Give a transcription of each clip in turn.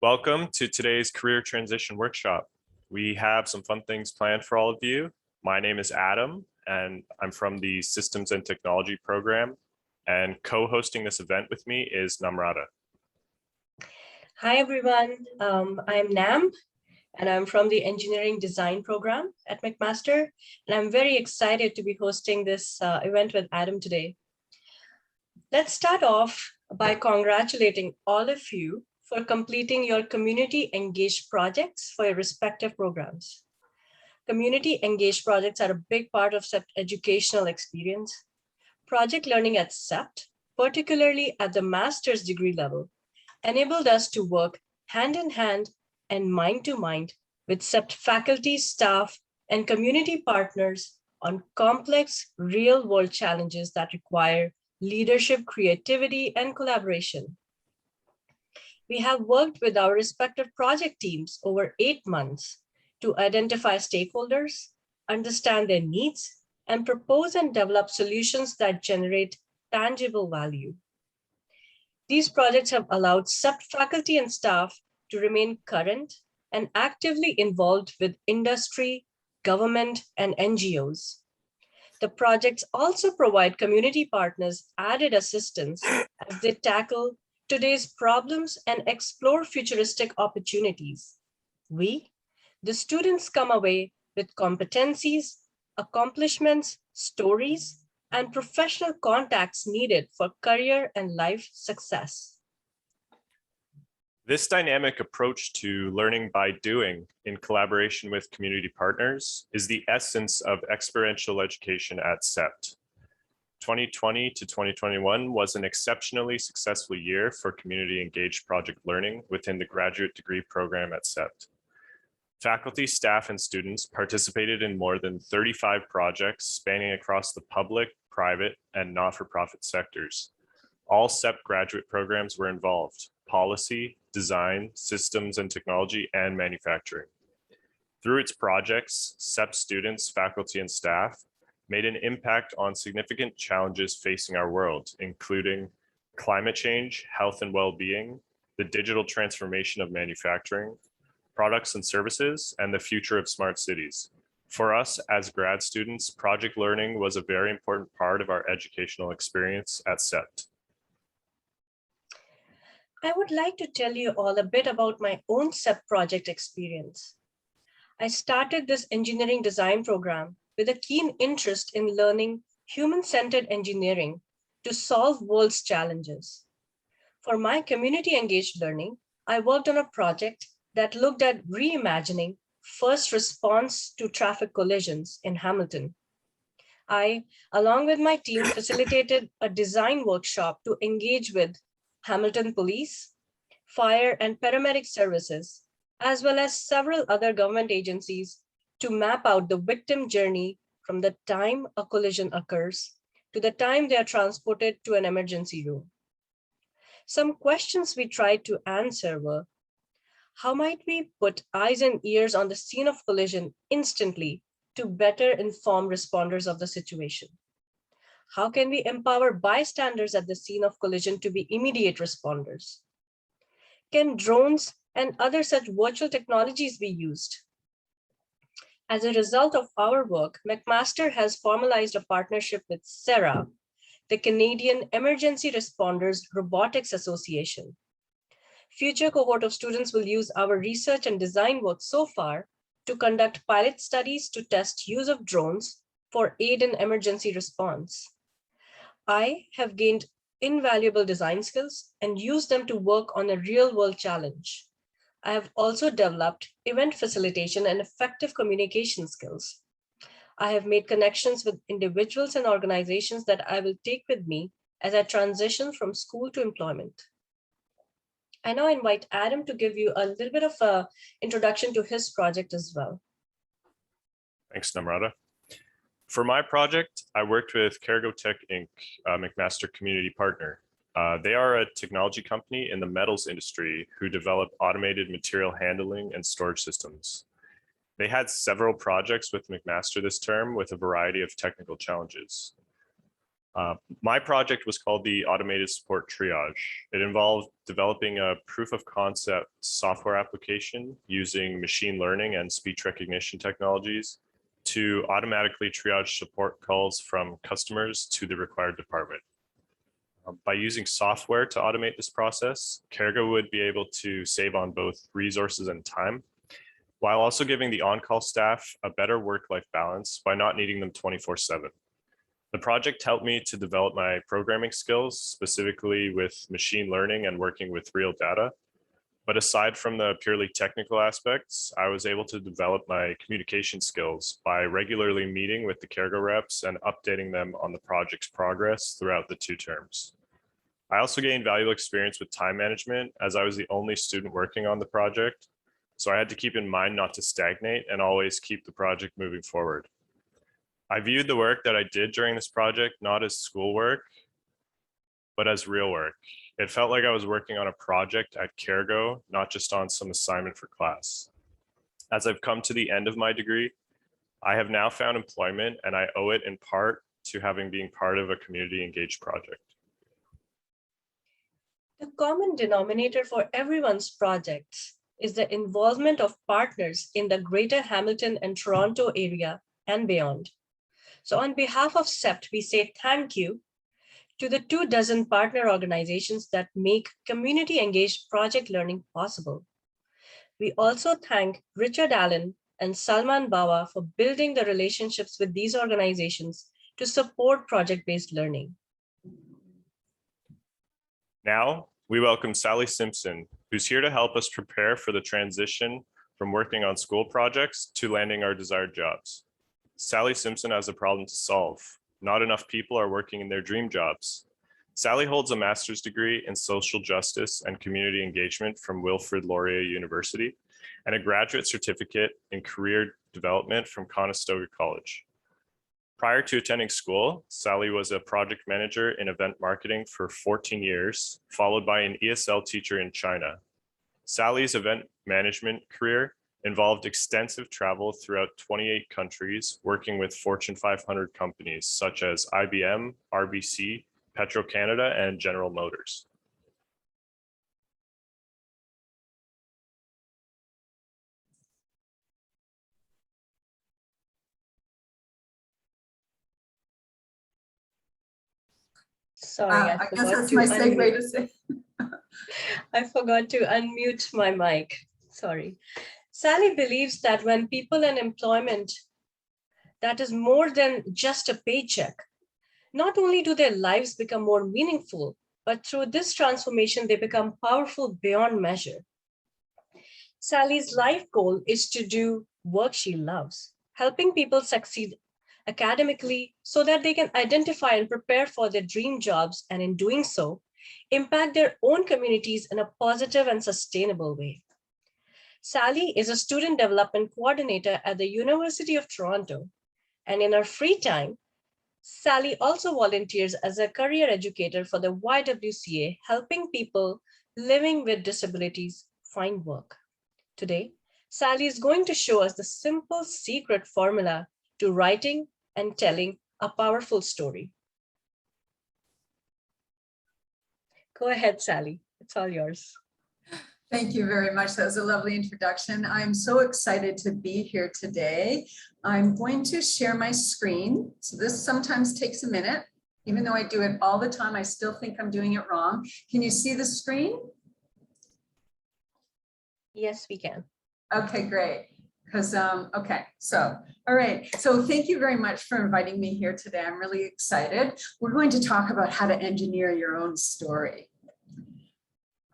Welcome to today's career transition workshop. We have some fun things planned for all of you. My name is Adam, and I'm from the Systems and Technology program. And co-hosting this event with me is Namrata. Hi, everyone. I'm Nam, and I'm from the Engineering Design program at McMaster. And I'm very excited to be hosting this event with Adam today. Let's start off by congratulating all of you for completing your community engaged projects for your respective programs. Community engaged projects are a big part of SEPT educational experience. Project learning at SEPT, particularly at the master's degree level, enabled us to work hand in hand and mind to mind with SEPT faculty, staff, and community partners on complex real-world challenges that require leadership, creativity, and collaboration. We have worked with our respective project teams over 8 months to identify stakeholders, understand their needs, and propose and develop solutions that generate tangible value. These projects have allowed SEPT faculty and staff to remain current and actively involved with industry, government, and NGOs. The projects also provide community partners added assistance as they tackle today's problems and explore futuristic opportunities. We, the students, come away with competencies, accomplishments, stories, and professional contacts needed for career and life success. This dynamic approach to learning by doing in collaboration with community partners is the essence of experiential education at SEPT. 2020 to 2021 was an exceptionally successful year for community engaged project learning within the graduate degree program at SEPT. Faculty, staff, and students participated in more than 35 projects spanning across the public, private, and not-for-profit sectors. All SEPT graduate programs were involved: policy, design, systems and technology, and manufacturing. Through its projects, SEPT students, faculty, and staff made an impact on significant challenges facing our world, including climate change, health and well-being, the digital transformation of manufacturing, products and services, and the future of smart cities. For us as grad students, project learning was a very important part of our educational experience at SEPT. I would like to tell you all a bit about my own SEPT project experience. I started this engineering design program with a keen interest in learning human-centered engineering to solve world's challenges. For my community engaged learning, I worked on a project that looked at reimagining first response to traffic collisions in Hamilton. I, along with my team, facilitated a design workshop to engage with Hamilton Police, Fire and Paramedic Services, as well as several other government agencies to map out the victim journey from the time a collision occurs to the time they are transported to an emergency room. Some questions we tried to answer were: how might we put eyes and ears on the scene of collision instantly to better inform responders of the situation? How can we empower bystanders at the scene of collision to be immediate responders? Can drones and other such virtual technologies be used? As a result of our work, McMaster has formalized a partnership with SERA, the Canadian Emergency Responders Robotics Association. Future cohort of students will use our research and design work so far to conduct pilot studies to test use of drones for aid in emergency response. I have gained invaluable design skills and used them to work on a real-world challenge. I have also developed event facilitation and effective communication skills. I have made connections with individuals and organizations that I will take with me as I transition from school to employment. I now invite Adam to give you a little bit of an introduction to his project as well. Thanks, Namrata. For my project, I worked with Cargotech Inc., a McMaster community partner. They are a technology company in the metals industry who develop automated material handling and storage systems. They had several projects with McMaster this term with a variety of technical challenges. My project was called the Automated Support Triage. It involved developing a proof of concept software application using machine learning and speech recognition technologies to automatically triage support calls from customers to the required department. By using software to automate this process, Cargo would be able to save on both resources and time, while also giving the on-call staff a better work-life balance by not needing them 24/7. The project helped me to develop my programming skills, specifically with machine learning and working with real data. But aside from the purely technical aspects, I was able to develop my communication skills by regularly meeting with the Cargo reps and updating them on the project's progress throughout the 2 terms. I also gained valuable experience with time management as I was the only student working on the project. So I had to keep in mind not to stagnate and always keep the project moving forward. I viewed the work that I did during this project not as schoolwork, but as real work. It felt like I was working on a project at Cargo, not just on some assignment for class. As I've come to the end of my degree, I have now found employment, and I owe it in part to having been part of a community engaged project. The common denominator for everyone's projects is the involvement of partners in the Greater Hamilton and Toronto area and beyond. So on behalf of SEPT, we say thank you to the 24 partner organizations that make community engaged project learning possible. We also thank Richard Allen and Salman Bawa for building the relationships with these organizations to support project-based learning. Now, we welcome Sally Simpson, who's here to help us prepare for the transition from working on school projects to landing our desired jobs. Sally Simpson has a problem to solve. Not enough people are working in their dream jobs. Sally holds a master's degree in social justice and community engagement from Wilfrid Laurier University and a graduate certificate in career development from Conestoga College. Prior to attending school, Sally was a project manager in event marketing for 14 years, followed by an ESL teacher in China. Sally's event management career involved extensive travel throughout 28 countries, working with Fortune 500 companies such as IBM, RBC, Petro-Canada, and General Motors. Sorry, I guess that's my segue to say. I forgot to unmute my mic. Sorry. Sally believes that when people in employment, that is more than just a paycheck. Not only do their lives become more meaningful, but through this transformation, they become powerful beyond measure. Sally's life goal is to do work she loves, helping people succeed academically so that they can identify and prepare for their dream jobs, and in doing so, impact their own communities in a positive and sustainable way. Sally is a student development coordinator at the University of Toronto, and in her free time, Sally also volunteers as a career educator for the YWCA, helping people living with disabilities find work. Today, Sally is going to show us the simple secret formula to writing and telling a powerful story. Go ahead, Sally. It's all yours. Thank you very much. That was a lovely introduction. I'm so excited to be here today. I'm going to share my screen. So this sometimes takes a minute. Even though I do it all the time, I still think I'm doing it wrong. Can you see the screen? Yes, we can. Okay, great. Because, okay, so, all right. So thank you very much for inviting me here today. I'm really excited. We're going to talk about how to engineer your own story.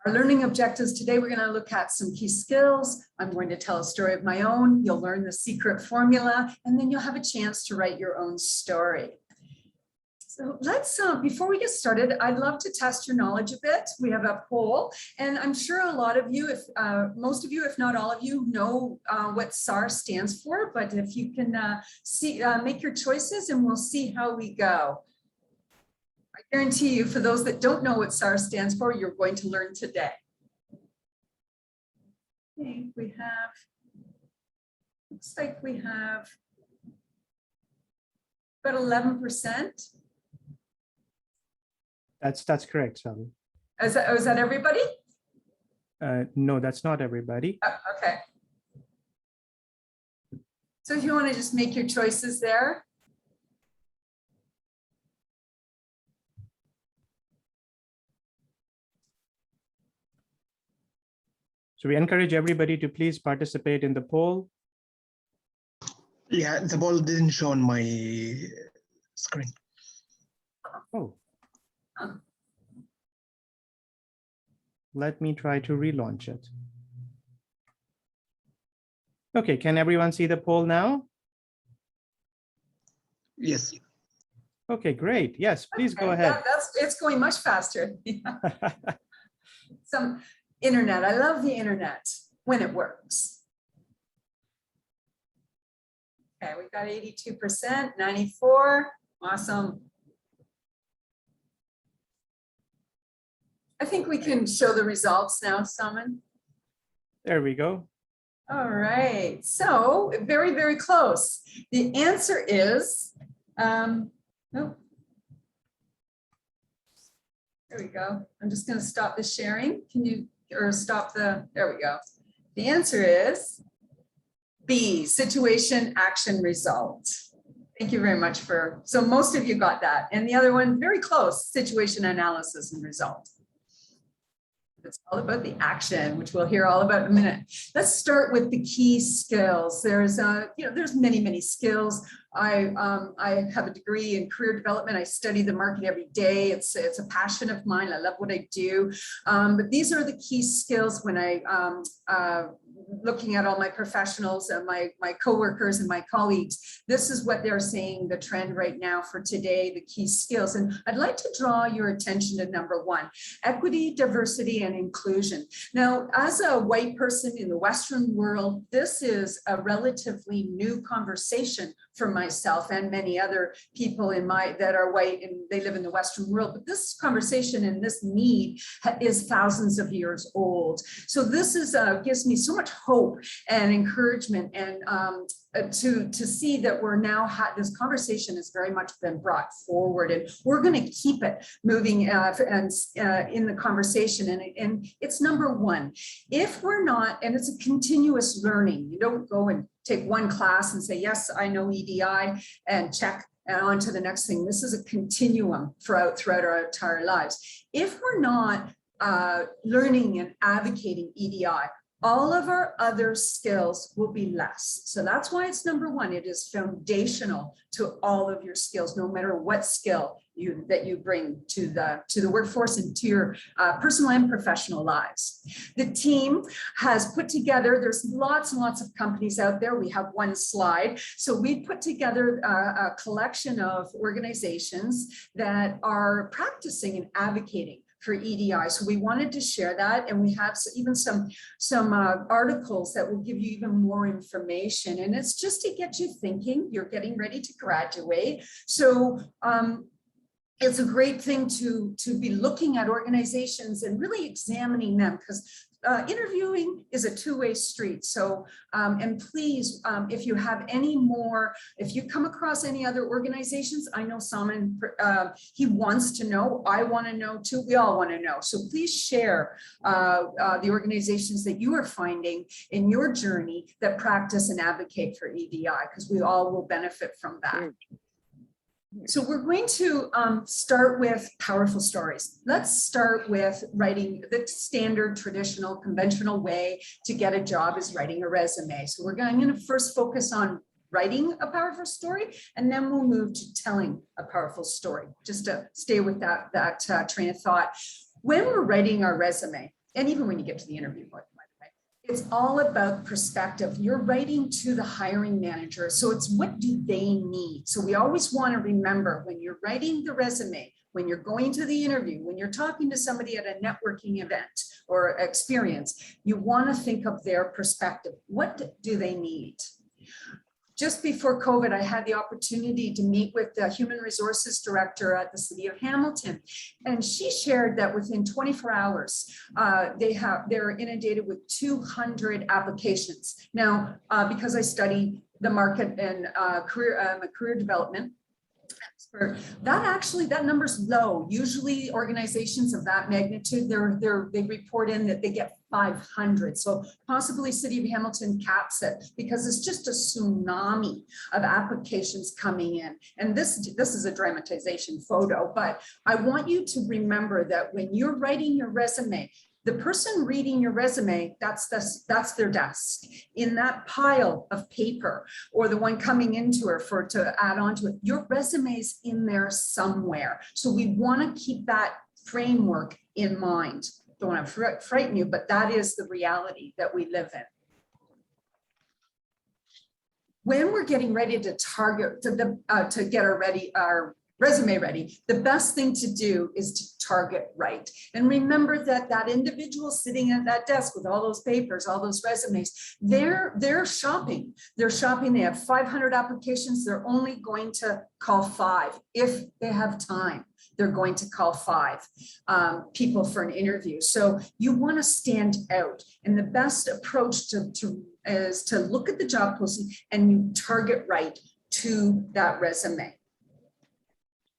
Our learning objectives today, we're going to look at some key skills. I'm going to tell a story of my own. You'll learn the secret formula, and then you'll have a chance to write your own story. So let's, before we get started, I'd love to test your knowledge a bit. We have a poll, and I'm sure a lot of you, if most of you, if not all of you, know what SAR stands for, but if you can make your choices and we'll see how we go. I guarantee you, for those that don't know what SAR stands for, you're going to learn today. Okay, we have, looks like we have about 11%. That's correct, Sally. Is that everybody? No, that's not everybody. Okay. So if you want to just make your choices there. So we encourage everybody to please participate in the poll. Yeah, the ball didn't show on my screen. Oh. Let me try to relaunch it. Okay, can everyone see the poll now? Yes. Okay, great. Yes, please go ahead. It's going much faster. Some internet. I love the internet when it works. Okay, we've got 82%, 94. Awesome. I think we can show the results now, Simon. There we go. All right, so very, very close. The answer is, oh, there we go. I'm just going to stop the sharing. Can you, or stop the, there we go. The answer is B, situation, action, result. Thank you very much for, so most of you got that. And the other one, very close, situation, analysis, and result. It's all about the action, which we'll hear all about in a minute. Let's start with the key skills. There's there's many skills. I have a degree in career development. I study the market every day. It's a passion of mine. I love what I do. But these are the key skills when I looking at all my professionals and my coworkers and my colleagues. This is what they're saying the trend right now for today, the key skills. And I'd like to draw your attention to number one, equity, diversity, and inclusion. Now, as a white person in the Western world, this is a relatively new conversation for myself and many other people that are white and they live in the Western world. But this conversation and this need is thousands of years old. So this is gives me so much hope and encouragement and to see that we're now this conversation has very much been brought forward, and we're going to keep it moving in the conversation. And it's number one. If we're not, and it's a continuous learning, you don't go and take one class and say, yes, I know EDI and check and on to the next thing. This is a continuum throughout our entire lives. If we're not learning and advocating EDI, all of our other skills will be less. So that's why it's number one. It is foundational to all of your skills, no matter what skill that you bring to the workforce and to your personal and professional lives. The team has put together, there's lots and lots of companies out there. We have one slide. So we put together a collection of organizations that are practicing and advocating for EDI. So we wanted to share that, and we have even some articles that will give you even more information. And it's just to get you thinking. You're getting ready to graduate. So it's a great thing to be looking at organizations and really examining them, because interviewing is a two-way street. So, and please, if you have any more, if you come across any other organizations, I know Simon, he wants to know, I want to know too, we all want to know. So please share the organizations that you are finding in your journey that practice and advocate for EDI, because we all will benefit from that. So we're going to start with powerful stories. Let's start with writing. The standard, traditional, conventional way to get a job is writing a resume. So I'm going to first focus on writing a powerful story, and then we'll move to telling a powerful story, just to stay with that train of thought. When we're writing our resume, and even when you get to the interview, it's all about perspective. You're writing to the hiring manager. So it's what do they need? So we always want to remember when you're writing the resume, when you're going to the interview, when you're talking to somebody at a networking event or experience, you want to think of their perspective. What do they need? Just before COVID, I had the opportunity to meet with the human resources director at the city of Hamilton. And she shared that within 24 hours, they're inundated with 200 applications. Now, because I study the market and career development, That number's low. Usually organizations of that magnitude, they report in that they get 500. So possibly City of Hamilton caps it because it's just a tsunami of applications coming in. And this is a dramatization photo, but I want you to remember that when you're writing your resume, the person reading your resume, that's their desk. In that pile of paper, or the one coming into her to add on to it, your resume's in there somewhere. So we want to keep that framework in mind. Don't want to frighten you, but that is the reality that we live in. When we're getting ready to get our resume ready, the best thing to do is to target right. And remember that that individual sitting at that desk with all those papers, all those resumes, they're shopping. They're shopping. They have 500 applications. They're only going to call 5 if they have time. They're going to call 5 people for an interview. So you want to stand out. And the best approach is to look at the job posting and you target right to that resume.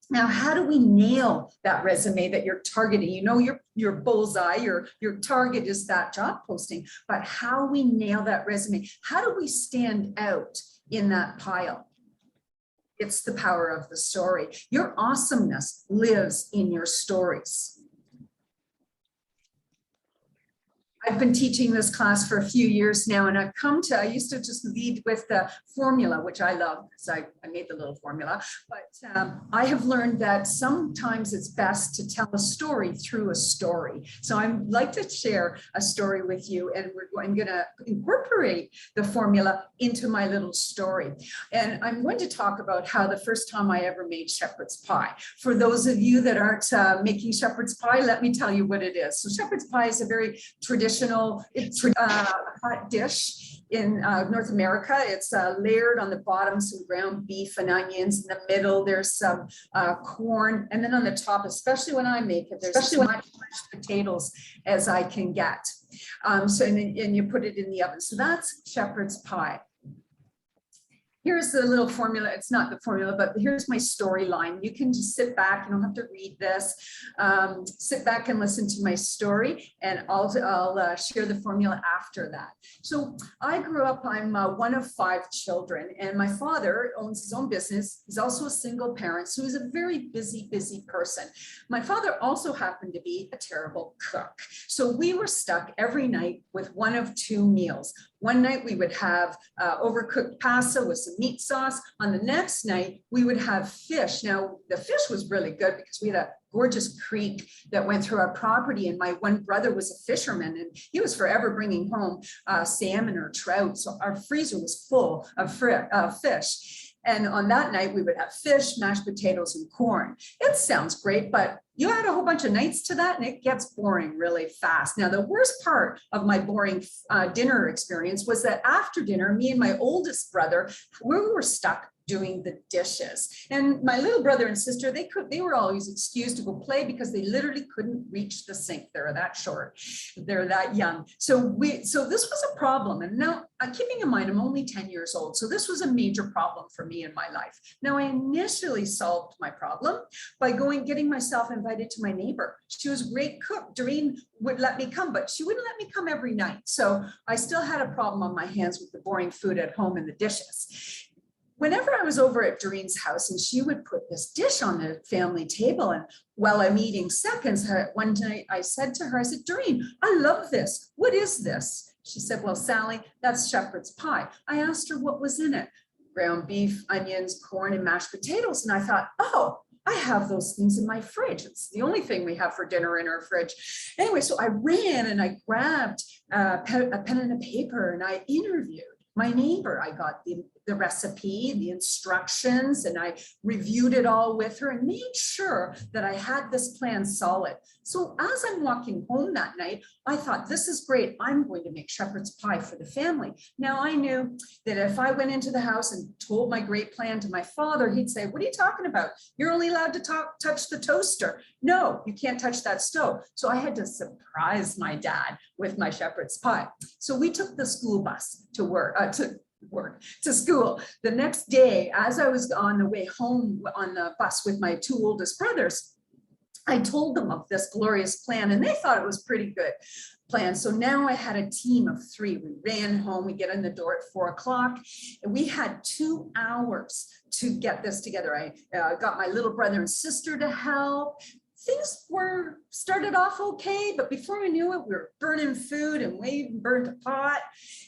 Now, how do we nail that resume that you're targeting? You know, your bullseye, your target is that job posting, but how we nail that resume? How do we stand out in that pile? It's the power of the story. Your awesomeness lives in your stories. I've been teaching this class for a few years now, and I used to just lead with the formula, which I love because I made the little formula, but I have learned that sometimes it's best to tell a story through a story. So I'd like to share a story with you, and I'm going to incorporate the formula into my little story. And I'm going to talk about how the first time I ever made shepherd's pie. For those of you that aren't making shepherd's pie, let me tell you what it is. So shepherd's pie is a very traditional hot dish in North America. It's layered on the bottom, some ground beef and onions. In the middle, there's some corn. And then on the top, especially when I make it, there's as much mashed potatoes as I can get. And you put it in the oven. So that's shepherd's pie. Here's the little formula. It's not the formula, but here's my storyline. You can just sit back. You don't have to read this. Sit back and listen to my story, and I'll share the formula after that. So I grew up, I'm one of 5 children, and my father owns his own business. He's also a single parent, so he's a very busy person. My father also happened to be a terrible cook. So we were stuck every night with one of 2 meals. One night we would have overcooked pasta with some meat sauce. On the next night, we would have fish. Now, the fish was really good because we had a gorgeous creek that went through our property, and my one brother was a fisherman, and he was forever bringing home salmon or trout. So our freezer was full of fish. And on that night, we would have fish, mashed potatoes, and corn. It sounds great, but you add a whole bunch of nights to that and it gets boring really fast. Now, the worst part of my boring dinner experience was that after dinner, me and my oldest brother, we were stuck doing the dishes. And my little brother and sister, they were always excused to go play because they literally couldn't reach the sink. They're that short, they're that young. So this was a problem. And now keeping in mind, I'm only 10 years old. So this was a major problem for me in my life. Now I initially solved my problem by getting myself invited to my neighbor. She was a great cook. Doreen would let me come, but she wouldn't let me come every night. So I still had a problem on my hands with the boring food at home and the dishes. Whenever I was over at Doreen's house and she would put this dish on the family table, and while I'm eating seconds, one night I said to her, I said, Doreen, I love this. What is this? She said, well, Sally, that's shepherd's pie. I asked her what was in it. Ground beef, onions, corn, and mashed potatoes. And I thought, oh, I have those things in my fridge. It's the only thing we have for dinner in our fridge. Anyway, so I ran and I grabbed a pen and a paper and I interviewed my neighbor. I got the recipe, the instructions, and I reviewed it all with her and made sure that I had this plan solid. So as I'm walking home that night, I thought, this is great. I'm going to make shepherd's pie for the family. Now I knew that if I went into the house and told my great plan to my father, he'd say, what are you talking about? You're only allowed to touch the toaster. No, you can't touch that stove. So I had to surprise my dad with my shepherd's pie. So we took the school bus to work, to school. The next day, as I was on the way home on the bus with my two oldest brothers, I told them of this glorious plan and they thought it was pretty good plan. So now I had a team of 3. We ran home, we get in the door at 4 o'clock and we had 2 hours to get this together. I got my little brother and sister to help. Things started off okay, but before we knew it, we were burning food and we even burned a pot.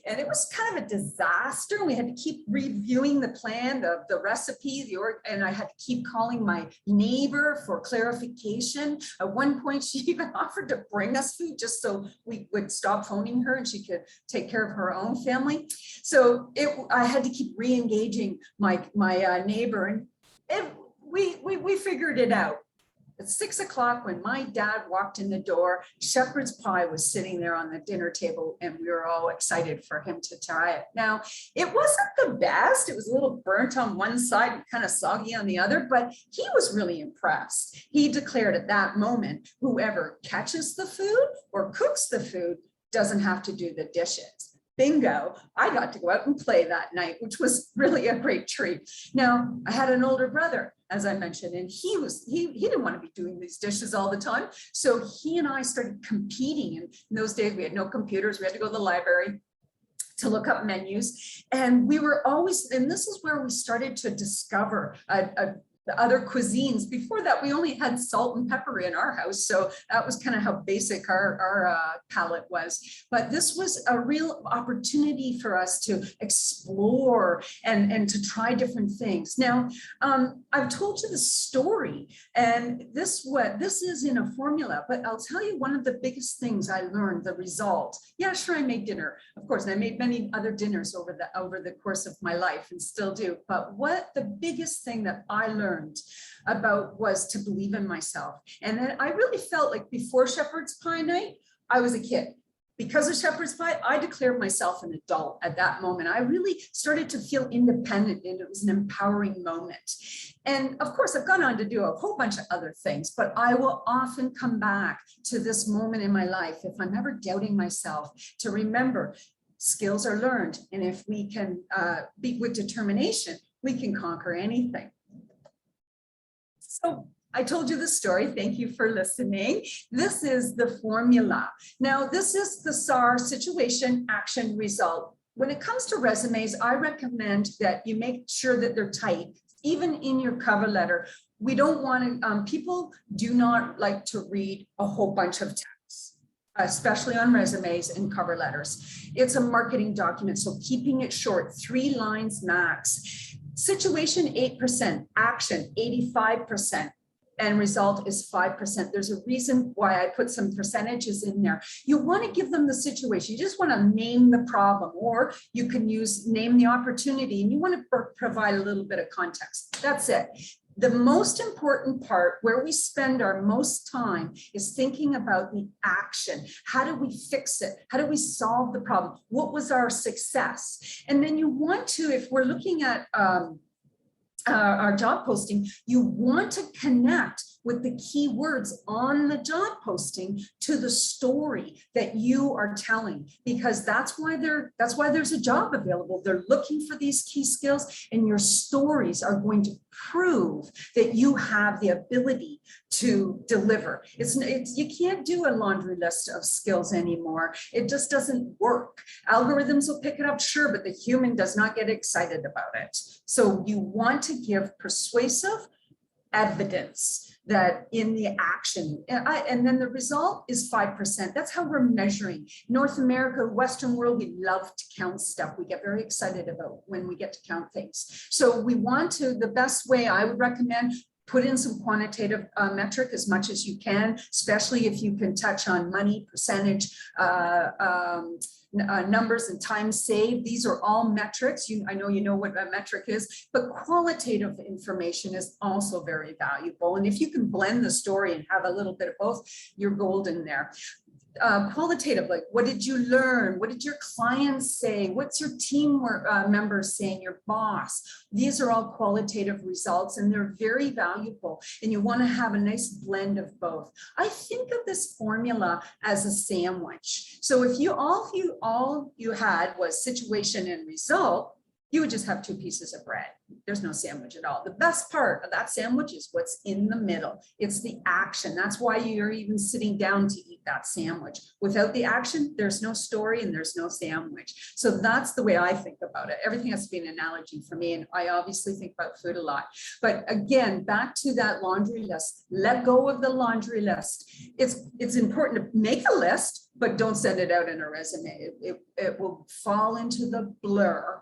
And it was kind of a disaster. We had to keep reviewing the plan, the recipe, and I had to keep calling my neighbor for clarification. At one point, she even offered to bring us food just so we would stop phoning her and she could take care of her own family. So I had to keep re-engaging my neighbor, and we figured it out. At 6 o'clock, when my dad walked in the door, shepherd's pie was sitting there on the dinner table, and we were all excited for him to try it. Now, it wasn't the best. It was a little burnt on one side and kind of soggy on the other, but he was really impressed. He declared at that moment, whoever catches the food or cooks the food doesn't have to do the dishes. Bingo, I got to go out and play that night, which was really a great treat. Now, I had an older brother, as I mentioned, and he didn't want to be doing these dishes all the time. So he and I started competing. And in those days, we had no computers. We had to go to the library to look up menus. And we were always, and this is where we started to discover the other cuisines. Before that, we only had salt and pepper in our house. So that was kind of how basic our palate was. But this was a real opportunity for us to explore and to try different things. Now, I've told you the story, and this is in a formula, but I'll tell you one of the biggest things I learned, the result. Yeah, sure, I made dinner, of course, and I made many other dinners over the course of my life and still do. But what the biggest thing that I learned about was to believe in myself. And then I really felt like before shepherd's pie night, I was a kid. Because of shepherd's pie, I declared myself an adult at that moment. I really started to feel independent, and it was an empowering moment. And of course, I've gone on to do a whole bunch of other things, but I will often come back to this moment in my life, if I'm ever doubting myself, to remember skills are learned. And if we can be with determination, we can conquer anything. So I told you the story. Thank you for listening. This is the formula. Now, this is the SAR, situation, action, result. When it comes to resumes, I recommend that you make sure that they're tight, even in your cover letter. We don't want to, people do not like to read a whole bunch of text, especially on resumes and cover letters. It's a marketing document, so keeping it short, 3 lines max. Situation 8%, action 85%, and result is 5%. There's a reason why I put some percentages in there. You want to give them the situation. You just want to name the problem, or you can name the opportunity, and you want to provide a little bit of context. That's it. The most important part, where we spend our most time, is thinking about the action. How do we fix it? How do we solve the problem? What was our success? And then you want to, if we're looking at our job posting, you want to connect with the key words on the job posting to the story that you are telling, because that's why there's a job available. They're looking for these key skills, and your stories are going to prove that you have the ability to deliver. You can't do a laundry list of skills anymore. It just doesn't work. Algorithms will pick it up, sure, but the human does not get excited about it. So you want to give persuasive evidence that in the action, and then the result is 5%. That's how we're measuring. North America, Western world, we love to count stuff. We get very excited about when we get to count things. So we want to, the best way I would recommend, put in some quantitative metric as much as you can, especially if you can touch on money, percentage, numbers and time saved. These are all metrics. I know you know what a metric is, but qualitative information is also very valuable. And if you can blend the story and have a little bit of both, you're golden there. Qualitative, like what did you learn? What did your clients say? What's your team members saying, your boss? These are all qualitative results, and they're very valuable, and you want to have a nice blend of both. I think of this formula as a sandwich. So if all you had was situation and result, you would just have 2 pieces of bread. There's no sandwich at all. The best part of that sandwich is what's in the middle. It's the action. That's why you're even sitting down to eat that sandwich. Without the action, there's no story and there's no sandwich. So that's the way I think about it. Everything has to be an analogy for me. And I obviously think about food a lot. But again, back to that laundry list. Let go of the laundry list. It's important to make a list, but don't send it out in a resume. It will fall into the blur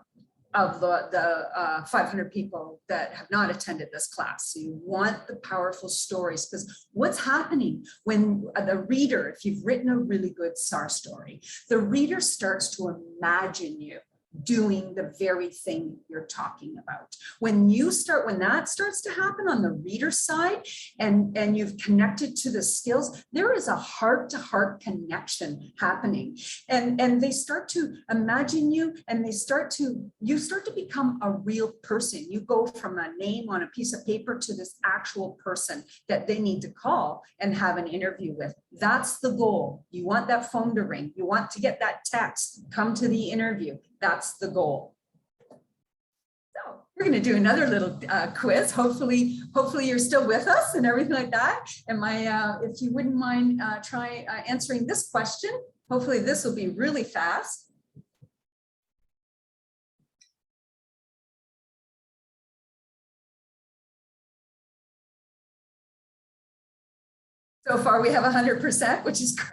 of the 500 people that have not attended this class. So you want the powerful stories, because what's happening when the reader, if you've written a really good SAR story, the reader starts to imagine you doing the very thing you're talking about. When that starts to happen on the reader side, and you've connected to the skills, there is a heart-to-heart connection happening, and they start to imagine you, and you start to become a real person. You go from a name on a piece of paper to this actual person that they need to call and have an interview with. That's the goal. You want that phone to ring. You want to get that text, come to the interview. That's the goal. So we're going to do another little quiz. Hopefully you're still with us and everything like that. And if you wouldn't mind try answering this question. Hopefully this will be really fast. So far we have 100%, which is great.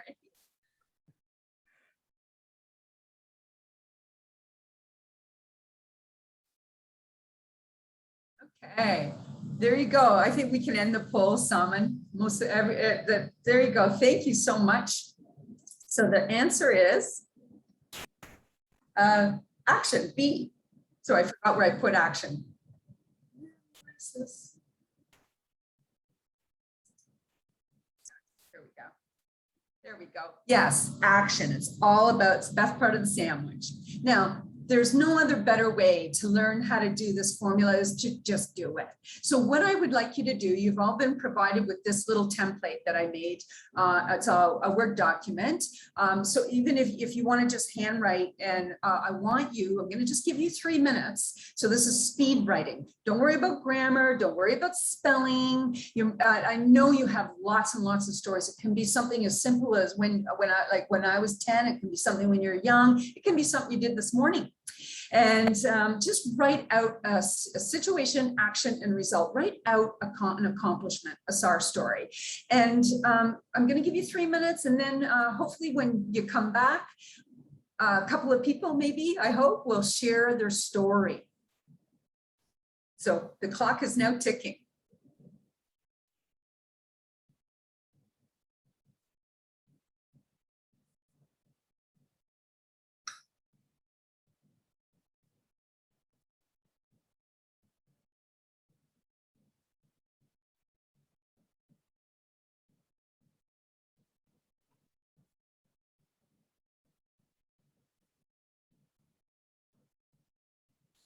Okay, there you go. I think we can end the poll, Salman. There you go. Thank you so much. So the answer is action, B. So I forgot where I put action. Where's this? There we go. There we go. Yes, action. It's all about, it's the best part of the sandwich. Now, there's no other better way to learn how to do this formula is to just do it. So what I would like you to do, you've all been provided with this little template that I made. It's a Word document. So even if you want to just handwrite, and I'm going to just give you 3 minutes. So this is speed writing. Don't worry about grammar. Don't worry about spelling. I know you have lots and lots of stories. It can be something as simple as when I was 10, it can be something when you're young. It can be something you did this morning. And just write out a situation, action, and result. Write out an accomplishment, a SAR story. And I'm going to give you 3 minutes, and then hopefully when you come back, a couple of people maybe, I hope, will share their story. So the clock is now ticking.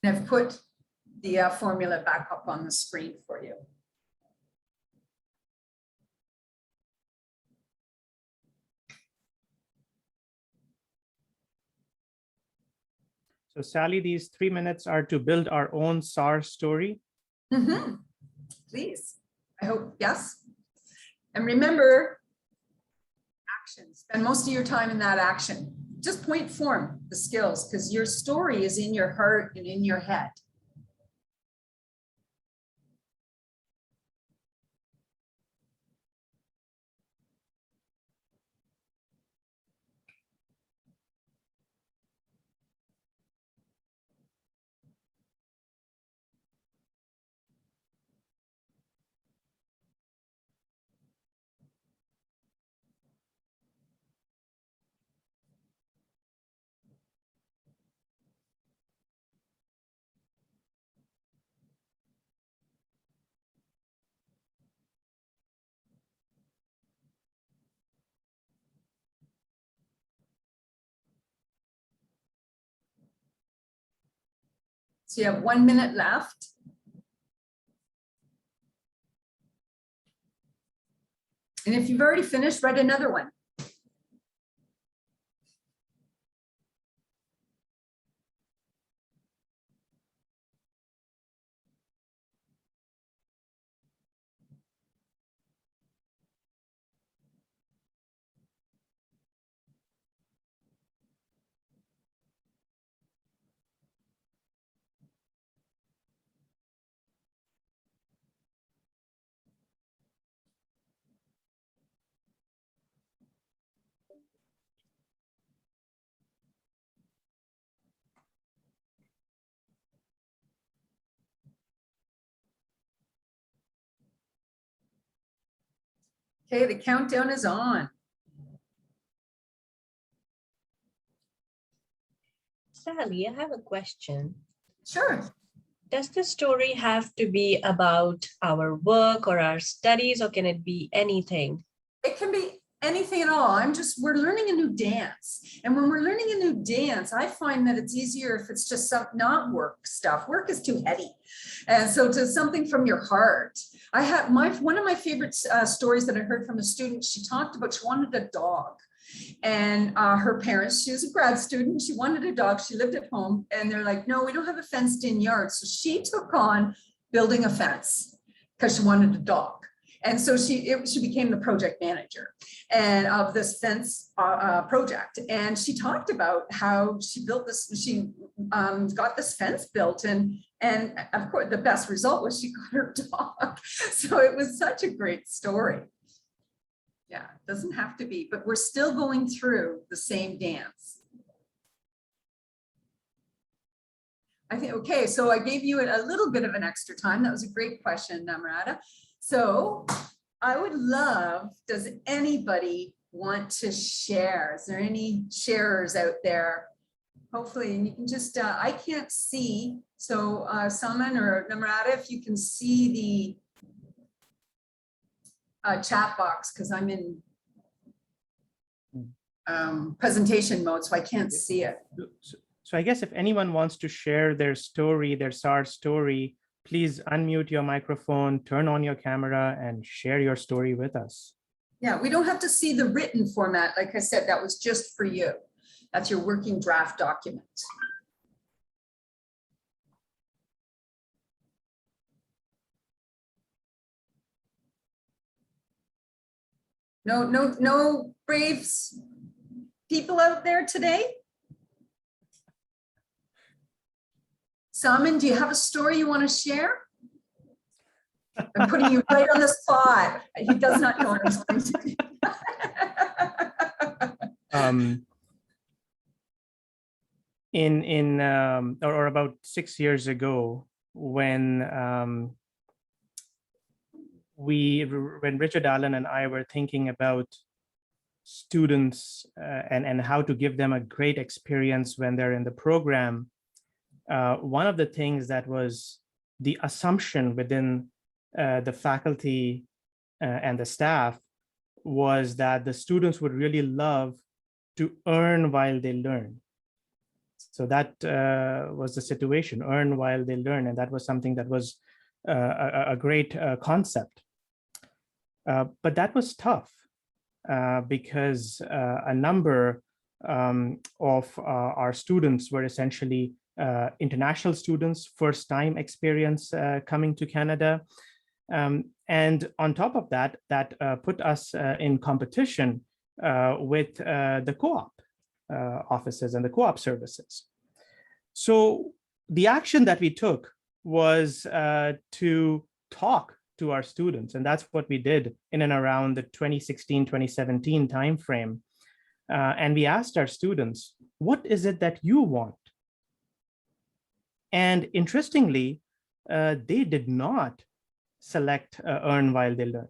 And I've put the formula back up on the screen for you. So Sally, these 3 minutes are to build our own SAR story. Mm-hmm. Please, I hope, yes. And remember, action. Spend most of your time in that action. Just point form the skills, because your story is in your heart and in your head. So you have 1 minute left. And if you've already finished, write another one. Okay, the countdown is on. Sally, I have a question. Sure. Does the story have to be about our work or our studies, or can it be anything? It can be anything at all. We're learning a new dance. And when we're learning a new dance, I find that it's easier if it's just some not work stuff. Work is too heady. And so to something from your heart. I had one of my favorite stories that I heard from a student. She talked about, she wanted a dog. And her parents, she was a grad student, she wanted a dog, she lived at home, and they're like, no, we don't have a fenced in yard. So she took on building a fence because she wanted a dog. And so she became the project manager and of this fence project. And she talked about how she built this, she got this fence built, and of course the best result was she got her dog. So it was such a great story. Yeah, it doesn't have to be, but we're still going through the same dance. I think, okay, so I gave you a little bit of an extra time. That was a great question, Namrata. So I would love, does anybody want to share? Is there any sharers out there? Hopefully, and you can just, I can't see. So Salman or Namrata, if you can see the chat box, because I'm in presentation mode, so I can't see it. So I guess if anyone wants to share their story, their SAR story, please unmute your microphone, turn on your camera, and share your story with us. Yeah, we don't have to see the written format. Like I said, that was just for you. That's your working draft document. No brave people out there today? Salman, do you have a story you want to share? I'm putting you right on the spot. He does not know what I'm saying. Or about 6 years ago, when Richard Allen and I were thinking about students and how to give them a great experience when they're in the program, one of the things that was the assumption within the faculty and the staff was that the students would really love to earn while they learn. So that was the situation, earn while they learn. And that was something that was a great concept. But that was tough because a number of our students were essentially international students, first time experience coming to Canada. And on top of that, put us in competition with the co-op offices and the co-op services. So the action that we took was to talk to our students, and that's what we did in and around the 2016-2017 timeframe. And we asked our students, what is it that you want? And interestingly, they did not select earn while they learn.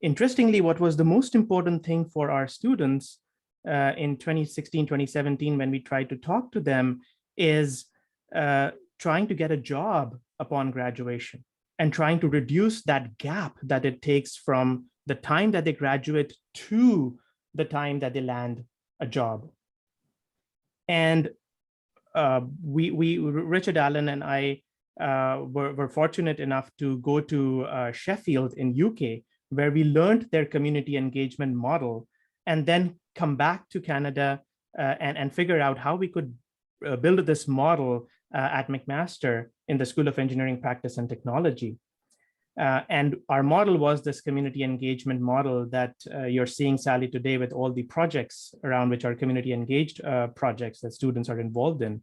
Interestingly, what was the most important thing for our students in 2016-2017 when we tried to talk to them is trying to get a job upon graduation and trying to reduce that gap that it takes from the time that they graduate to the time that they land a job. And Richard Allen and I were fortunate enough to go to Sheffield in UK, where we learned their community engagement model, and then come back to Canada and figure out how we could build this model at McMaster in the School of Engineering Practice and Technology. And our model was this community engagement model that you're seeing, Sally, today with all the projects around which are community engaged projects that students are involved in.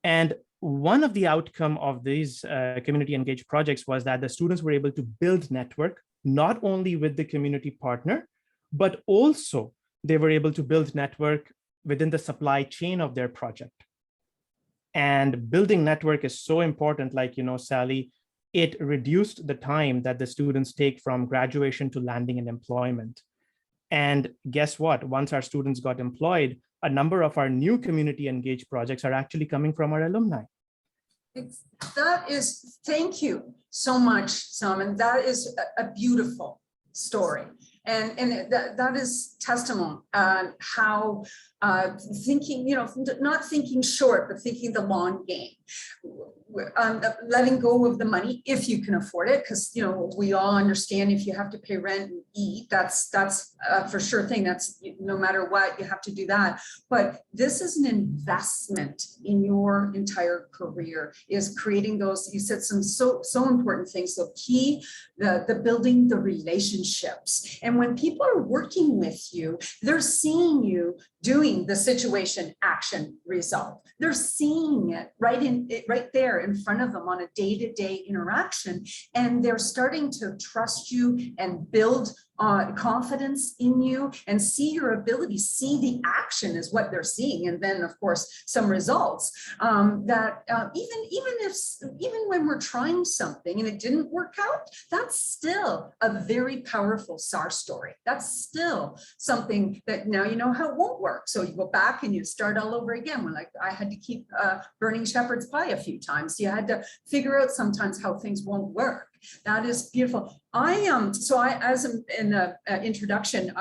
And one of the outcome of these community engaged projects was that the students were able to build network, not only with the community partner, but also they were able to build network within the supply chain of their project. And building network is so important, like, you know, Sally, it reduced the time that the students take from graduation to landing in employment. And guess what? Once our students got employed, a number of our new community engaged projects are actually coming from our alumni. That is, thank you so much, Salman. That is a beautiful story. And that is testimony on how thinking, not thinking short, but thinking the long game. Letting go of the money if you can afford it, because we all understand if you have to pay rent and eat, that's for sure thing. That's no matter what, you have to do that. But this is an investment in your entire career, is creating those. You said some so important things. So key, the building the relationships, and when people are working with you, they're seeing you doing the situation action result. They're seeing it right there in front of them on a day-to-day interaction, and they're starting to trust you and build confidence in you and see your ability, see the action is what they're seeing, and then of course some results that even when we're trying something and it didn't work out, that's still a very powerful SAR story. That's still something that now you know how it won't work, so you go back and you start all over again. When I had to keep burning shepherd's pie a few times. You had to figure out sometimes how things won't work. That is beautiful. As in the introduction,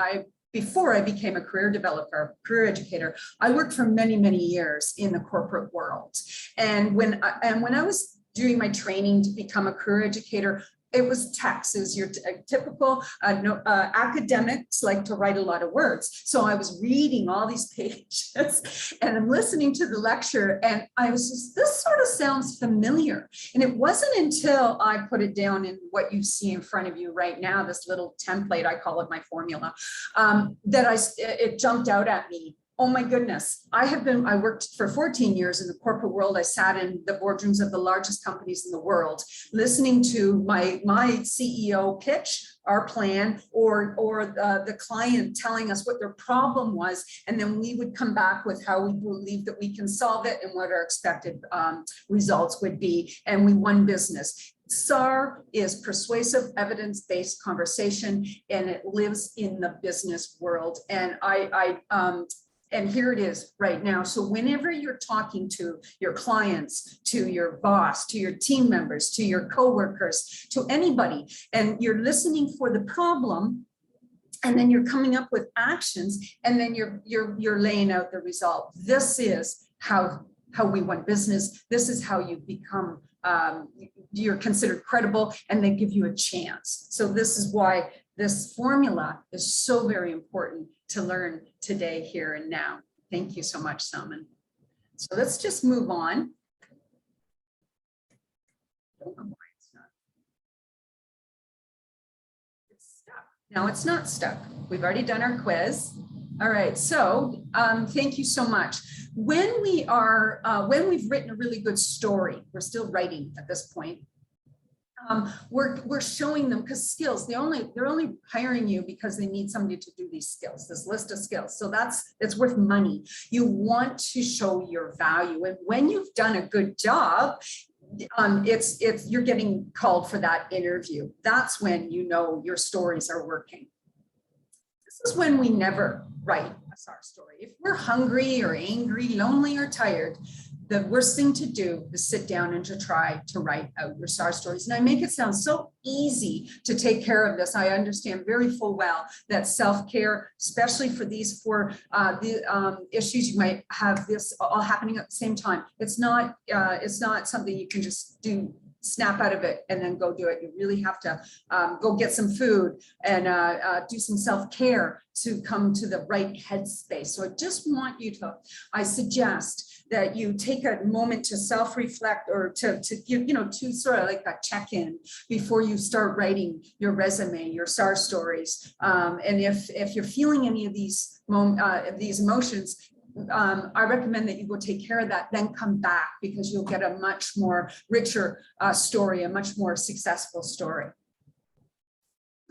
before I became a career developer, career educator, I worked for many, many years in the corporate world. And when I was doing my training to become a career educator, it was text. It was your typical academics like to write a lot of words. So I was reading all these pages and I'm listening to the lecture, and I was just, this sort of sounds familiar. And it wasn't until I put it down in what you see in front of you right now, this little template, I call it my formula, that it jumped out at me. Oh my goodness, I worked for 14 years in the corporate world. I sat in the boardrooms of the largest companies in the world, listening to my CEO pitch our plan, or the client telling us what their problem was. And then we would come back with how we believe that we can solve it and what our expected results would be. And we won business. SAR is persuasive evidence-based conversation, and it lives in the business world. And and here it is right now. So whenever you're talking to your clients, to your boss, to your team members, to your coworkers, to anybody, and you're listening for the problem, and then you're coming up with actions, and then you're laying out the result. This is how we win business. This is how you become, you're considered credible, and they give you a chance. So this is why this formula is so very important to learn today, here and now. Thank you so much, Salman. So let's just move on. I don't know why it's stuck. No, it's not stuck. We've already done our quiz. All right, so thank you so much. When we've written a really good story, we're still writing at this point, we're showing them, because skills, they're only hiring you because they need somebody to do these skills, this list of skills. So it's worth money. You want to show your value, and when you've done a good job, you're getting called for that interview. That's when you know your stories are working. This is when we never write a SAR story. If we're hungry or angry, lonely or tired, the worst thing to do is sit down and to try to write out your SAR stories. And I make it sound so easy to take care of this. I understand very full well that self-care, especially for these four issues, you might have this all happening at the same time. It's not something you can just do, snap out of it and then go do it. You really have to go get some food and do some self-care to come to the right headspace. So I just want you to, I suggest that you take a moment to self-reflect, or to sort of like a check-in before you start writing your resume, your SAR stories. And if you're feeling any of these emotions, I recommend that you go take care of that, then come back, because you'll get a much more richer story, a much more successful story.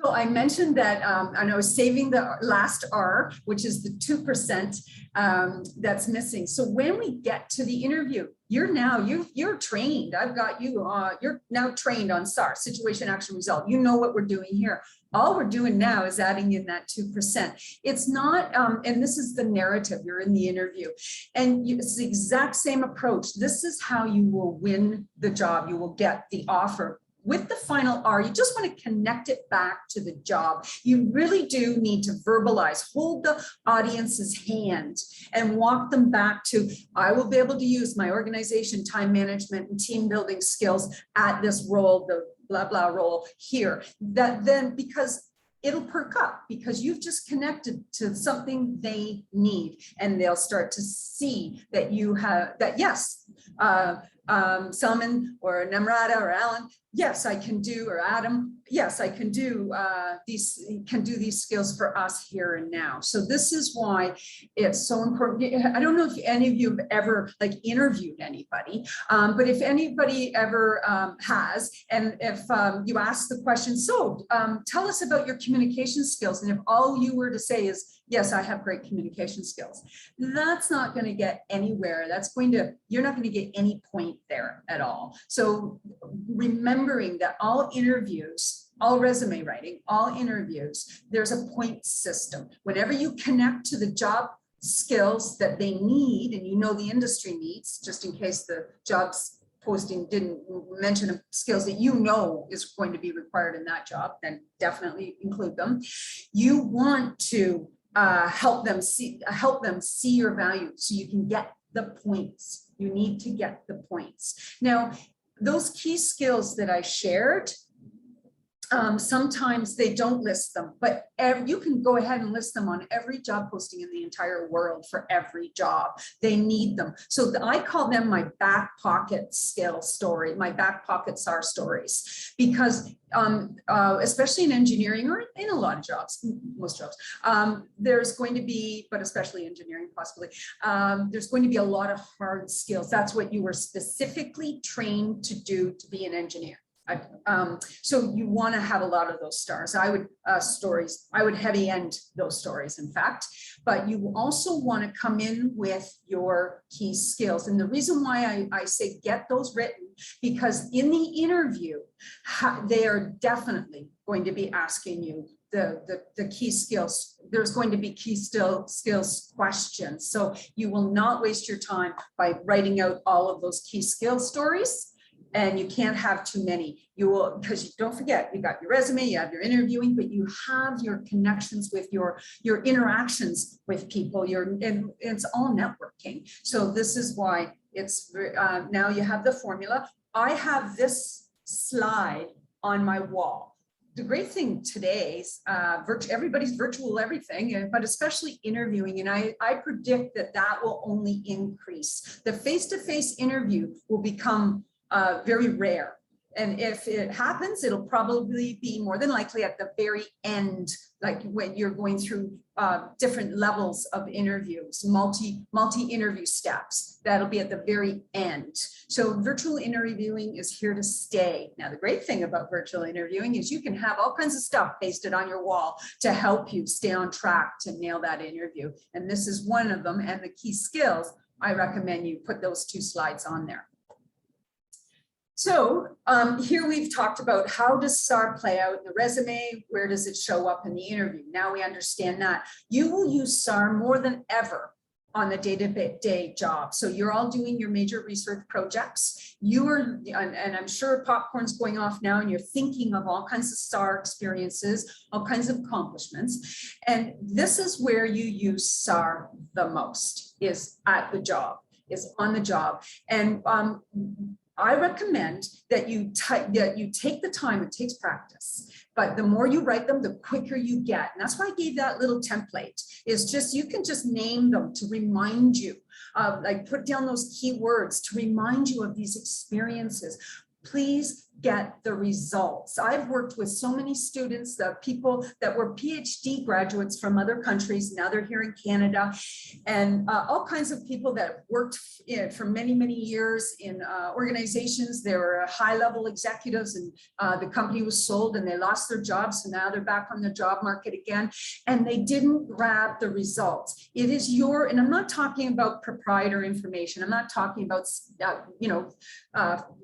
So I mentioned that, and I was saving the last R, which is the 2% that's missing. So when we get to the interview, you're trained. I've got you, you're now trained on SAR, situation, action, result. You know what we're doing here. All we're doing now is adding in that 2%. It's not, and this is the narrative, you're in the interview, and it's the exact same approach. This is how you will win the job. You will get the offer. With the final R, you just want to connect it back to the job. You really do need to verbalize, hold the audience's hand and walk them back to, I will be able to use my organization, time management, and team building skills at this role, the blah, blah role here. That then, because it'll perk up because you've just connected to something they need, and they'll start to see that you have that, yes, Salman or Namrata or Alan, yes, I can do, or Adam, yes, I can do these skills for us here and now. So this is why it's so important. I don't know if any of you have ever like interviewed anybody, but if anybody ever has, and if you ask the question, so tell us about your communication skills, and if all you were to say is, yes, I have great communication skills, that's not going to get anywhere. You're not going to get any point there at all. So remembering that all interviews, all resume writing, all interviews, there's a point system. Whenever you connect to the job skills that they need, and you know the industry needs, just in case the jobs posting didn't mention skills that you know is going to be required in that job, then definitely include them. You want to help them see your value so you can get the points. You need to get the points. Now, those key skills that I shared, sometimes they don't list them, but you can go ahead and list them on every job posting in the entire world for every job. They need them. So I call them my back pocket skill story, my back pocket SAR stories, because especially in engineering or in a lot of jobs, most jobs, there's going to be, but especially engineering possibly, there's going to be a lot of hard skills. That's what you were specifically trained to do to be an engineer. So you want to have a lot of those stars. I would heavy end those stories, in fact, but you also want to come in with your key skills. And the reason why I say get those written, because in the interview, they are definitely going to be asking you the key skills. There's going to be key skills questions. So you will not waste your time by writing out all of those key skill stories. And you can't have too many. You will, because you don't forget, you got your resume, you have your interviewing, but you have your connections with your interactions with people. And it's all networking. So this is why it's now you have the formula. I have this slide on my wall. The great thing today is everybody's virtual everything, but especially interviewing. And I predict that will only increase. The face-to-face interview will become very rare. And if it happens, it'll probably be more than likely at the very end, like when you're going through different levels of interviews, multi-interview steps, that'll be at the very end. So virtual interviewing is here to stay. Now, the great thing about virtual interviewing is you can have all kinds of stuff pasted on your wall to help you stay on track to nail that interview. And this is one of them. And the key skills, I recommend you put those 2 slides on there. So here we've talked about how does SAR play out in the resume, where does it show up in the interview? Now we understand that. You will use SAR more than ever on the day-to-day job. So you're all doing your major research projects. And I'm sure popcorn's going off now and you're thinking of all kinds of SAR experiences, all kinds of accomplishments. And this is where you use SAR the most, is at the job, is on the job. And I recommend that you take the time. It takes practice, but the more you write them, the quicker you get. And that's why I gave that little template. Is just, you can just name them to remind you, like put down those keywords to remind you of these experiences. Please get the results. I've worked with so many students, the people that were PhD graduates from other countries, now they're here in Canada, and all kinds of people that worked for many, many years in organizations. They were high-level executives, and the company was sold and they lost their jobs, so now they're back on the job market again, and they didn't grab the results. It is your, and I'm not talking about proprietary information, I'm not talking about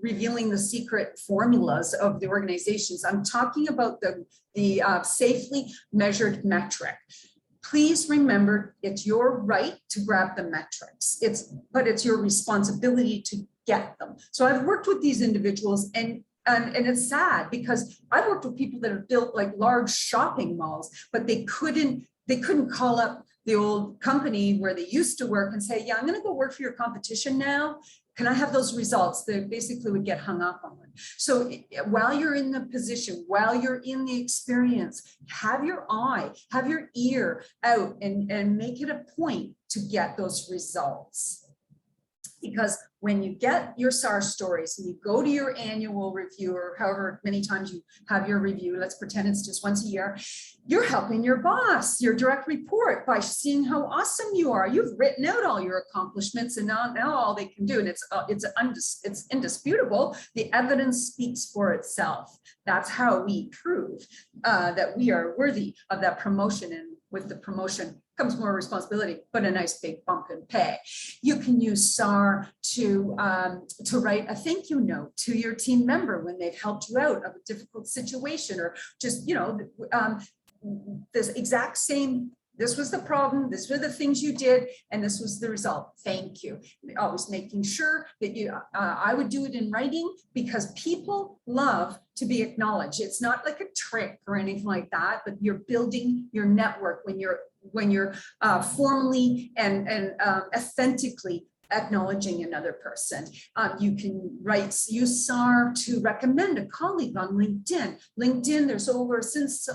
revealing the secret formulas of the organizations. I'm talking about the safely measured metric. Please remember, it's your right to grab the metrics. But it's your responsibility to get them. So I've worked with these individuals, and it's sad because I've worked with people that have built like large shopping malls, but they couldn't call up the old company where they used to work and say, yeah, I'm going to go work for your competition now. Can I have those results? They basically would get hung up on. So while you're in the position, while you're in the experience, have your eye, have your ear out and make it a point to get those results. Because when you get your SAR stories and you go to your annual review, or however many times you have your review, let's pretend it's just once a year, you're helping your boss, your direct report, by seeing how awesome you are. You've written out all your accomplishments, and now all they can do, and it's indisputable, the evidence speaks for itself. That's how we prove that we are worthy of that promotion, and with the promotion comes more responsibility, but a nice big bump in pay. You can use SAR to write a thank you note to your team member when they've helped you out of a difficult situation, or just, this exact same, this was the problem, this were the things you did, and this was the result. Thank you. Always making sure that I would do it in writing, because people love to be acknowledged. It's not like a trick or anything like that, but you're building your network when you're formally and authentically acknowledging another person. You can use SAR to recommend a colleague on LinkedIn. LinkedIn, there's since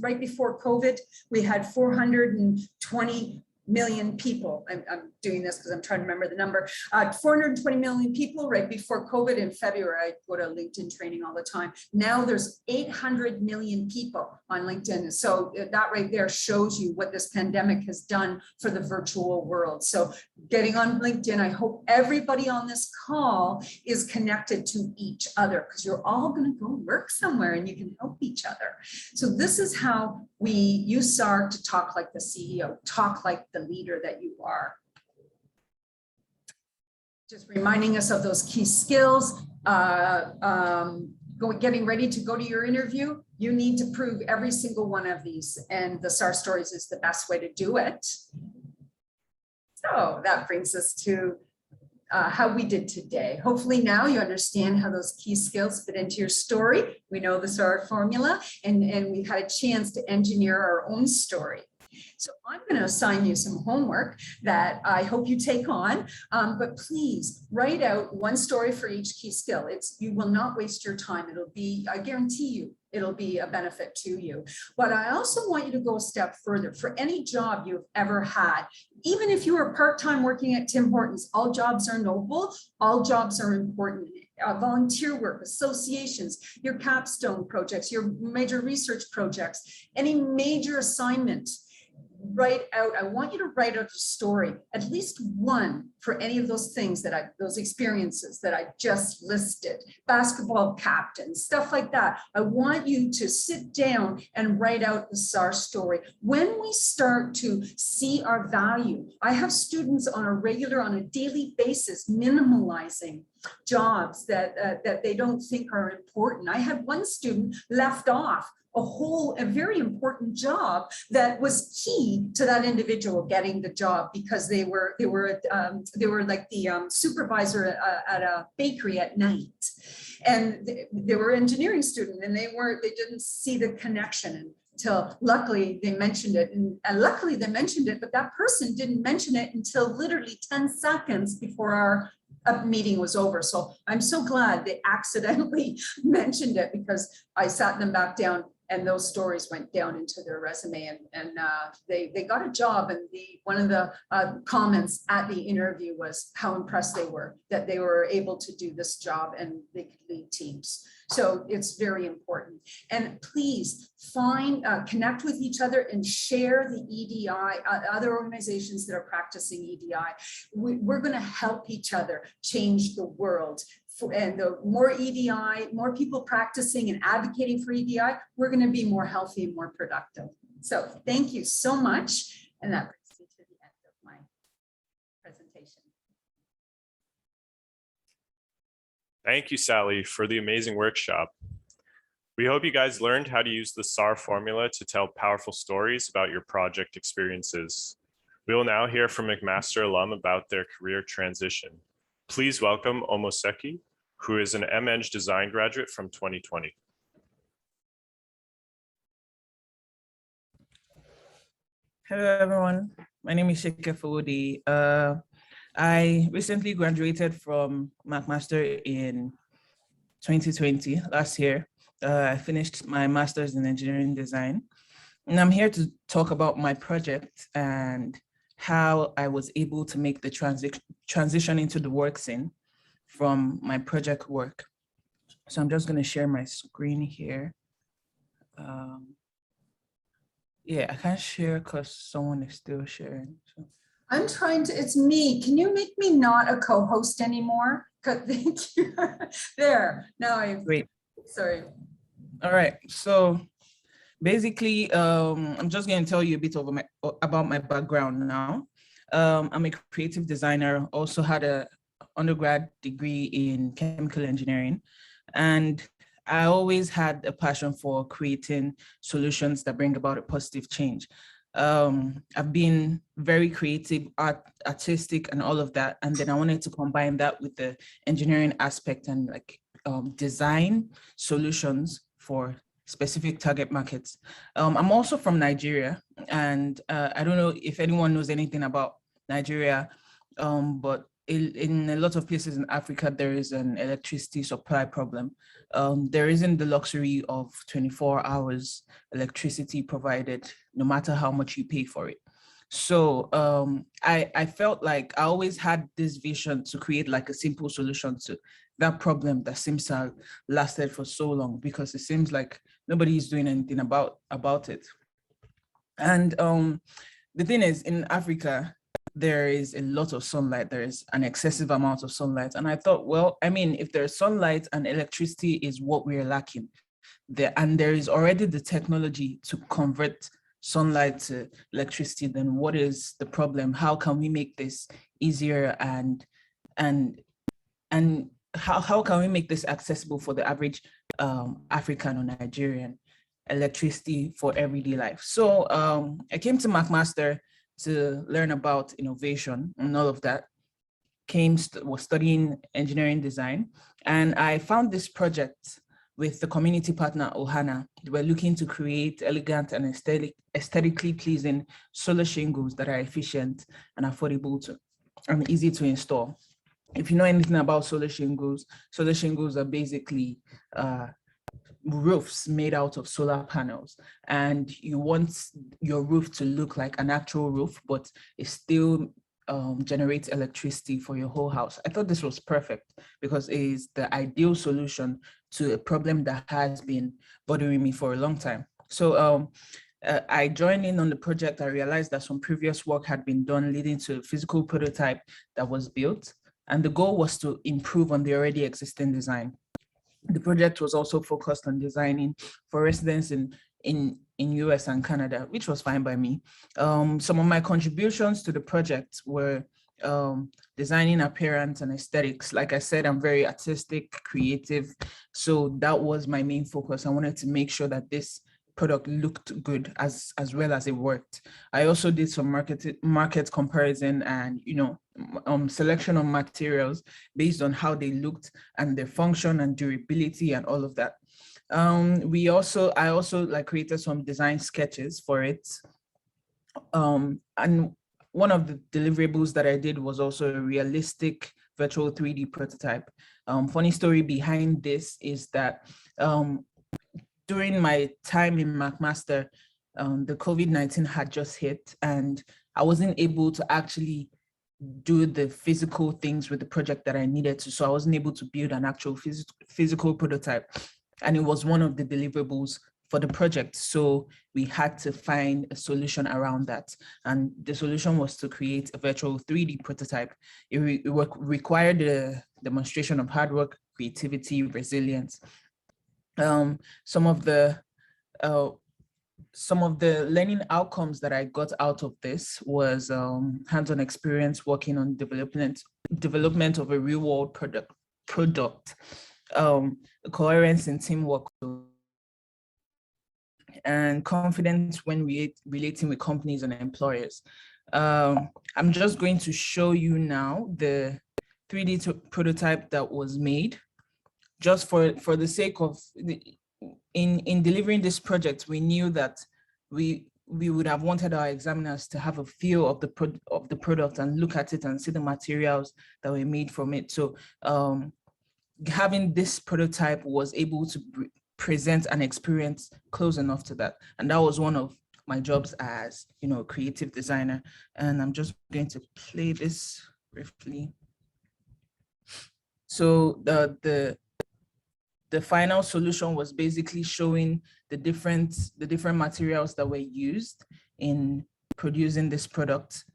right before COVID, we had 420 million people. I'm doing this because I'm trying to remember the number. 420 million people right before COVID in February. I go to LinkedIn training all the time. Now there's 800 million people on LinkedIn. So that right there shows you what this pandemic has done for the virtual world. So getting on LinkedIn, I hope everybody on this call is connected to each other, because you're all going to go work somewhere and you can help each other. So this is how we use SAR to talk like the CEO, talk like the leader that you are. Just reminding us of those key skills. Getting ready to go to your interview, you need to prove every single one of these, and the SAR stories is the best way to do it. So that brings us to how we did today. Hopefully now you understand how those key skills fit into your story. We know the SAR formula, and we've had a chance to engineer our own story. So I'm going to assign you some homework that I hope you take on, but please write out one story for each key skill. You will not waste your time. It'll be, I guarantee you, it'll be a benefit to you. But I also want you to go a step further. For any job you've ever had, even if you are part-time working at Tim Hortons, all jobs are noble, all jobs are important. Volunteer work, associations, your capstone projects, your major research projects, any major assignment. I want you to write out a story, at least one, for any of those things those experiences that I just listed, basketball captain, stuff like that. I want you to sit down and write out the SAR story. When we start to see our value, I have students on a daily basis, minimalizing jobs that they don't think are important. I had one student left off a very important job that was key to that individual getting the job, because they were like the supervisor at a bakery at night, and they were an engineering student, and they didn't see the connection until luckily they mentioned it, but that person didn't mention it until literally 10 seconds before our meeting was over. So I'm so glad they accidentally mentioned it, because I sat them back down And those stories went down into their resume, and they got a job. And one of the comments at the interview was how impressed they were that they were able to do this job and they could lead teams. So it's very important. And please connect with each other and share the EDI, other organizations that are practicing EDI. We're going to help each other change the world. And the more EDI, more people practicing and advocating for EDI, we're going to be more healthy and more productive. So thank you so much. And that brings me to the end of my presentation. Thank you, Sally, for the amazing workshop. We hope you guys learned how to use the SAR formula to tell powerful stories about your project experiences. We will now hear from McMaster alum about their career transition. Please welcome Omoseke, who is an MEng design graduate from 2020. Hello, everyone. My name is Fowode. I recently graduated from McMaster in 2020, last year. I finished my master's in engineering design, and I'm here to talk about my project and how I was able to make the transition into the work scene from my project work. So I'm just going to share my screen here. Yeah, I can't share because someone is still sharing. So. I'm trying to, it's me. Can you make me not a co-host anymore? Thank you. There, now Great. Sorry. All right, so basically, I'm just going to tell you a bit about my background now. I'm a creative designer, also had an undergrad degree in chemical engineering, and I always had a passion for creating solutions that bring about a positive change. I've been very creative, artistic, and all of that, and then I wanted to combine that with the engineering aspect and like design solutions for specific target markets. I'm also from Nigeria, and I don't know if anyone knows anything about Nigeria, but in a lot of places in Africa, there is an electricity supply problem. There isn't the luxury of 24 hours electricity provided, no matter how much you pay for it. So I felt like I always had this vision to create like a simple solution to that problem that seems to have lasted for so long, because it seems like nobody is doing anything about it. And the thing is, in Africa, there is a lot of sunlight. There is an excessive amount of sunlight. And I thought, well, I mean, if there's sunlight and electricity is what we're lacking, and there is already the technology to convert sunlight to electricity, then what is the problem? How can we make this easier, and how can we make this accessible for the average African or Nigerian, electricity for everyday life? So I came to McMaster to learn about innovation and all of that. Was studying engineering design, and I found this project with the community partner Ohana. They were looking to create elegant and aesthetically pleasing solar shingles that are efficient and affordable and easy to install. If you know anything about solar shingles are basically roofs made out of solar panels, and you want your roof to look like an actual roof, but it still generates electricity for your whole house. I thought this was perfect because it is the ideal solution to a problem that has been bothering me for a long time. So I joined in on the project. I realized that some previous work had been done, leading to a physical prototype that was built, and the goal was to improve on the already existing design. The project was also focused on designing for residents in US and Canada, which was fine by me. Some of my contributions to the project were designing appearance and aesthetics. Like I said, I'm very artistic, creative. So that was my main focus. I wanted to make sure that this product looked good as well as it worked. I also did some market comparison and selection of materials based on how they looked and their function and durability and all of that. I also like created some design sketches for it. And one of the deliverables that I did was also a realistic virtual 3D prototype. Funny story behind this is that during my time in McMaster, the COVID-19 had just hit, and I wasn't able to actually do the physical things with the project that I needed to. So I wasn't able to build an actual physical prototype. And it was one of the deliverables for the project. So we had to find a solution around that. And the solution was to create a virtual 3D prototype. It required a demonstration of hard work, creativity, resilience. Some of the learning outcomes that I got out of this was hands-on experience working on development of a real-world product, coherence in teamwork, and confidence when relating with companies and employers. I'm just going to show you now the 3D prototype that was made. Just for the sake of in delivering this project, we knew that we would have wanted our examiners to have a feel of the product and look at it and see the materials that were made from it. So having this prototype was able to present an experience close enough to that. And that was one of my jobs as, a creative designer. And I'm just going to play this briefly. So the final solution was basically showing the different materials that were used in producing this product.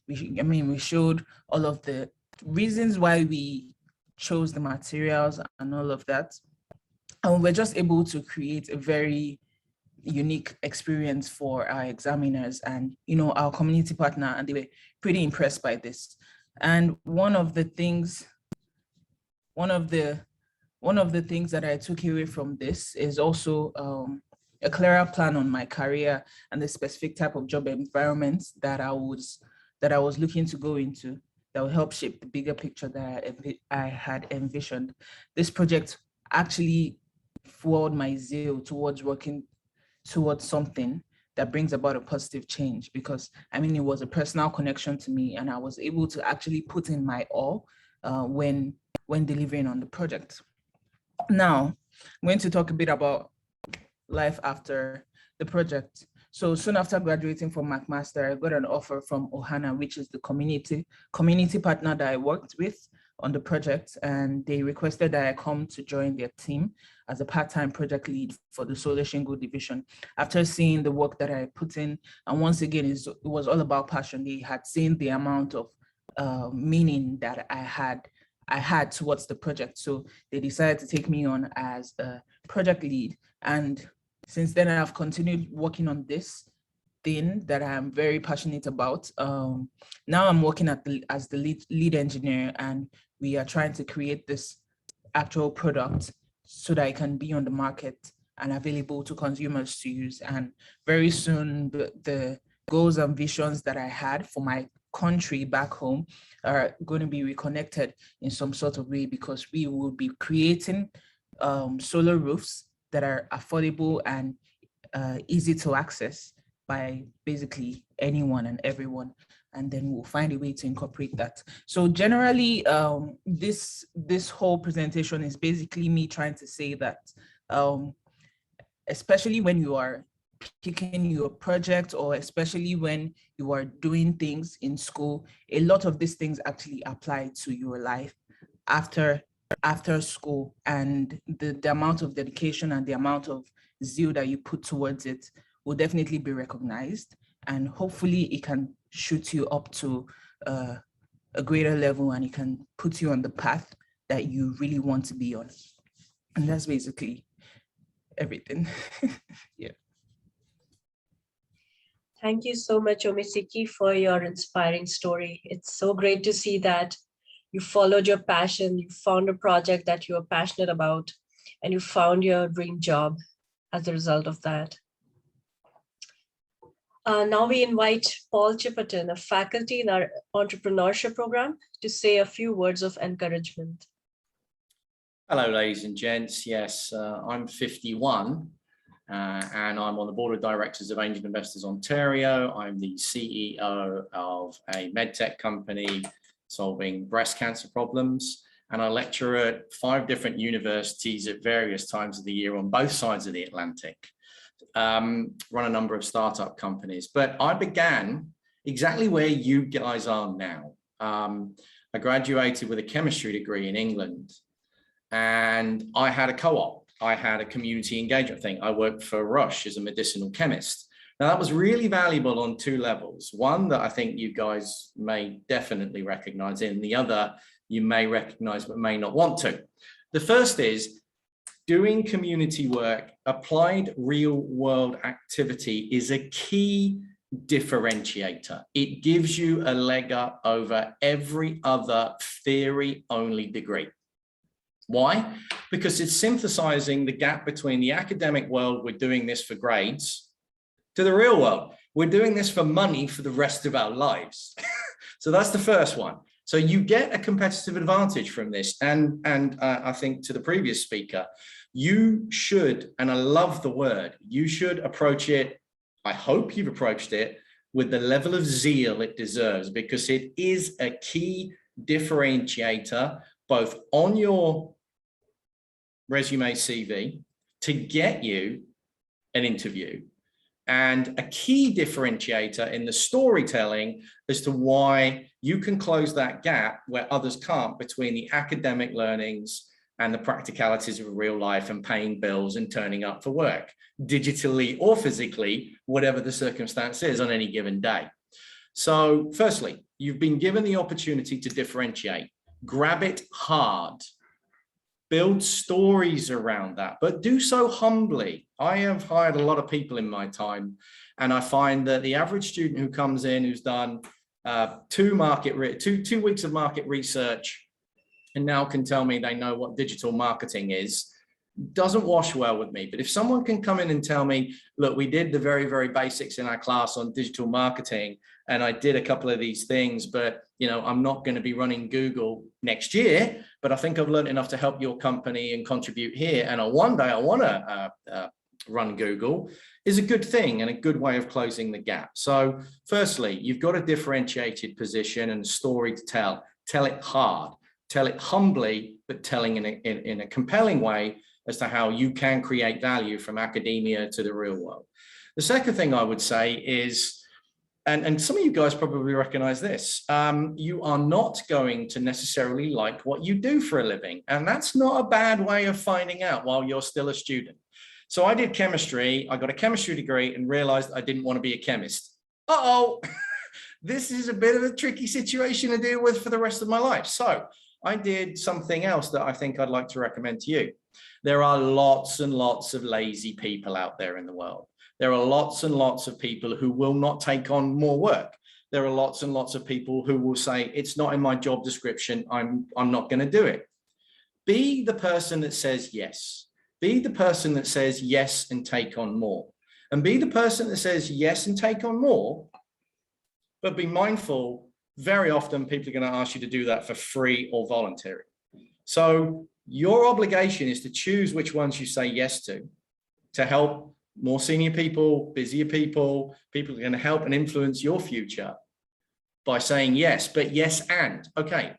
We showed all of the reasons why we chose the materials and all of that. And we're just able to create a very unique experience for our examiners and, our community partner, and they were pretty impressed by this. And one of the things that I took away from this is also a clearer plan on my career and the specific type of job environments that I was looking to go into that will help shape the bigger picture that I had envisioned. This project actually fueled my zeal towards working towards something that brings about a positive change, because it was a personal connection to me, and I was able to actually put in my all when delivering on the project. Now, I'm going to talk a bit about life after the project. So soon after graduating from McMaster, I got an offer from Ohana, which is the community partner that I worked with on the project, and they requested that I come to join their team as a part-time project lead for the solar shingle division. After seeing the work that I put in, and once again, it was all about passion. They had seen the amount of meaning that I had towards the project. So they decided to take me on as a project lead. And since then, I've continued working on this thing that I'm very passionate about. Now I'm working as the lead engineer, and we are trying to create this actual product so that it can be on the market and available to consumers to use. And very soon, the goals and visions that I had for my country back home are going to be reconnected in some sort of way, because we will be creating solar roofs that are affordable and easy to access by basically anyone and everyone, and then we'll find a way to incorporate that. So generally, this whole presentation is basically me trying to say that, especially when you are picking your project, or especially when you are doing things in school, a lot of these things actually apply to your life after school, and the amount of dedication and the amount of zeal that you put towards it will definitely be recognized, and hopefully it can shoot you up to a greater level, and it can put you on the path that you really want to be on. And that's basically everything. Yeah. Thank you so much, Omoseke, for your inspiring story. It's so great to see that you followed your passion, you found a project that you are passionate about, and you found your dream job as a result of that. Now we invite Paul Chipperton, a faculty in our entrepreneurship program, to say a few words of encouragement. Hello, ladies and gents. Yes, I'm 51 and I'm on the board of directors of Angel Investors Ontario. I'm the CEO of a medtech company solving breast cancer problems. and I lecture at 5 different universities at various times of the year on both sides of the Atlantic. Run a number of startup companies, but I began exactly where you guys are now. I graduated with a chemistry degree in England, and I had a co-op. I had a community engagement thing. I worked for Rush as a medicinal chemist. Now that was really valuable on 2 levels. One that I think you guys may definitely recognize, and the other you may recognize but may not want to. The first is doing community work, applied real world activity is a key differentiator. It gives you a leg up over every other theory only degree. Why? Because it's synthesizing the gap between the academic world, we're doing this for grades, to the real world. We're doing this for money for the rest of our lives. So that's the first one. So you get a competitive advantage from this. And I think to the previous speaker, you should, and I love the word, you should approach it, I hope you've approached it with the level of zeal it deserves, because it is a key differentiator, both on your resume CV to get you an interview, and a key differentiator in the storytelling as to why you can close that gap where others can't between the academic learnings and the practicalities of real life and paying bills and turning up for work, digitally or physically, whatever the circumstance is on any given day. So firstly, you've been given the opportunity to differentiate. Grab it hard. Build stories around that, but do so humbly. I have hired a lot of people in my time, and I find that the average student who comes in, who's done 2 weeks of market research, and now can tell me they know what digital marketing is, doesn't wash well with me. But if someone can come in and tell me, look, we did the very, very basics in our class on digital marketing, and I did a couple of these things, but I'm not going to be running Google next year, but I think I've learned enough to help your company and contribute here. And one day I want to run Google, is a good thing and a good way of closing the gap. So firstly, you've got a differentiated position and story to tell. Tell it hard, tell it humbly, but telling in a compelling way as to how you can create value from academia to the real world. The second thing I would say is, and some of you guys probably recognize this, you are not going to necessarily like what you do for a living. And that's not a bad way of finding out while you're still a student. So I did chemistry, I got a chemistry degree and realized I didn't want to be a chemist. Uh-oh, this is a bit of a tricky situation to deal with for the rest of my life. So I did something else that I think I'd like to recommend to you. There are lots and lots of lazy people out there in the world. There are lots and lots of people who will not take on more work. There are lots and lots of people who will say, it's not in my job description, I'm not going to do it. Be the person that says yes. Be the person that says yes and take on more. And be the person that says yes and take on more, but be mindful, very often people are going to ask you to do that for free or voluntary. So your obligation is to choose which ones you say yes to help more senior people, busier people, people who are going to help and influence your future by saying yes, but yes and. Okay,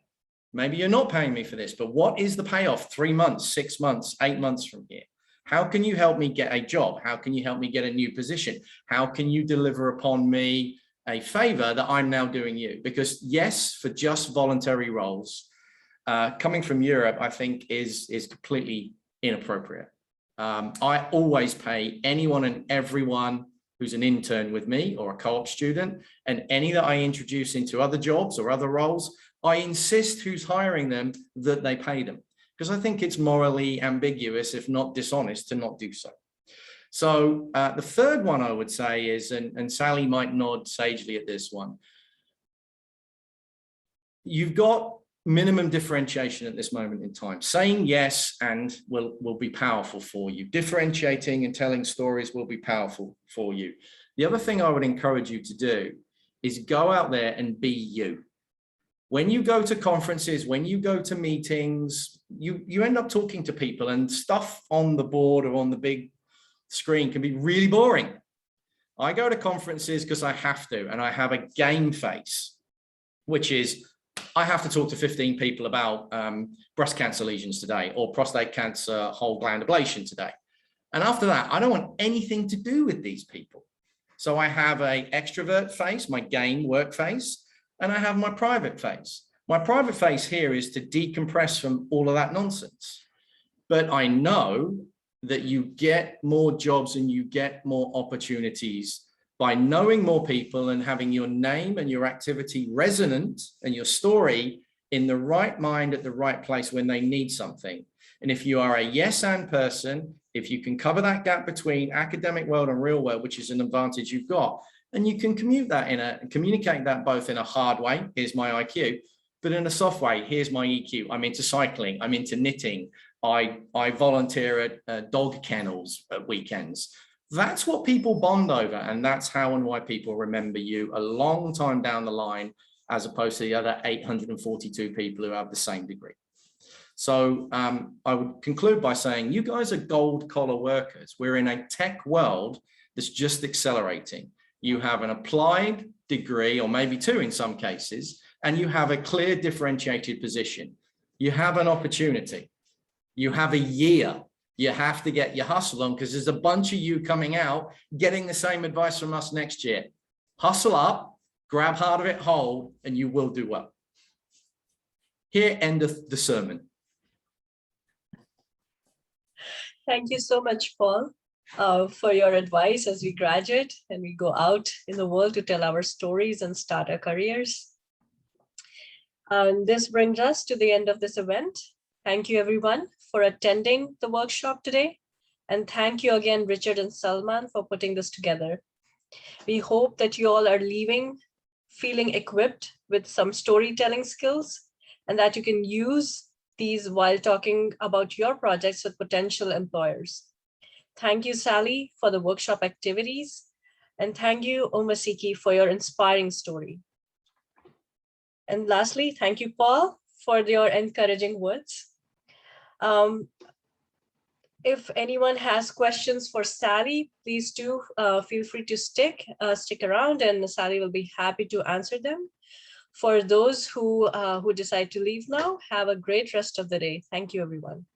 maybe you're not paying me for this, but what is the payoff 3 months, 6 months, 8 months from here? How can you help me get a job? How can you help me get a new position? How can you deliver upon me a favor that I'm now doing you? Because yes, for just voluntary roles, coming from Europe, I think is completely inappropriate. I always pay anyone and everyone who's an intern with me or a co-op student, and any that I introduce into other jobs or other roles, I insist who's hiring them that they pay them, because I think it's morally ambiguous, if not dishonest, to not do so. So the third one I would say is, and Sally might nod sagely at this one, you've got minimum differentiation at this moment in time. Saying yes and will be powerful for you. Differentiating and telling stories will be powerful for you. The other thing I would encourage you to do is go out there and be you. When you go to conferences, when you go to meetings, you end up talking to people, and stuff on the board or on the big screen can be really boring. I go to conferences because I have to, and I have a game face, which is I have to talk to 15 people about breast cancer lesions today or prostate cancer whole gland ablation today. And after that, I don't want anything to do with these people. So I have an extrovert face, my game work face, and I have my private face. My private face here is to decompress from all of that nonsense. But I know that you get more jobs and you get more opportunities by knowing more people and having your name and your activity resonant and your story in the right mind at the right place when they need something. And if you are a yes and person, if you can cover that gap between academic world and real world, which is an advantage you've got, and you can communicate that both in a hard way, here's my IQ, but in a soft way, here's my EQ. I'm into cycling, I'm into knitting, I volunteer at dog kennels at weekends. That's what people bond over, and that's how and why people remember you a long time down the line, as opposed to the other 842 people who have the same degree. So I would conclude by saying you guys are gold collar workers. We're in a tech world that's just accelerating. You have an applied degree, or maybe two in some cases, and you have a clear differentiated position. You have an opportunity. You have a year. You have to get your hustle on, because there's a bunch of you coming out getting the same advice from us next year. Hustle up, grab hard of it, hold, and you will do well. Here endeth the sermon. Thank you so much, Paul, for your advice as we graduate and we go out in the world to tell our stories and start our careers. And this brings us to the end of this event. Thank you, everyone, for attending the workshop today. And thank you again, Richard and Salman, for putting this together. We hope that you all are leaving feeling equipped with some storytelling skills and that you can use these while talking about your projects with potential employers. Thank you, Sally, for the workshop activities. And thank you, Omoseke, for your inspiring story. And lastly, thank you, Paul, for your encouraging words. If anyone has questions for Sally, please do feel free to stick around, and Sally will be happy to answer them. For those who decide to leave now, have a great rest of the day. Thank you, everyone.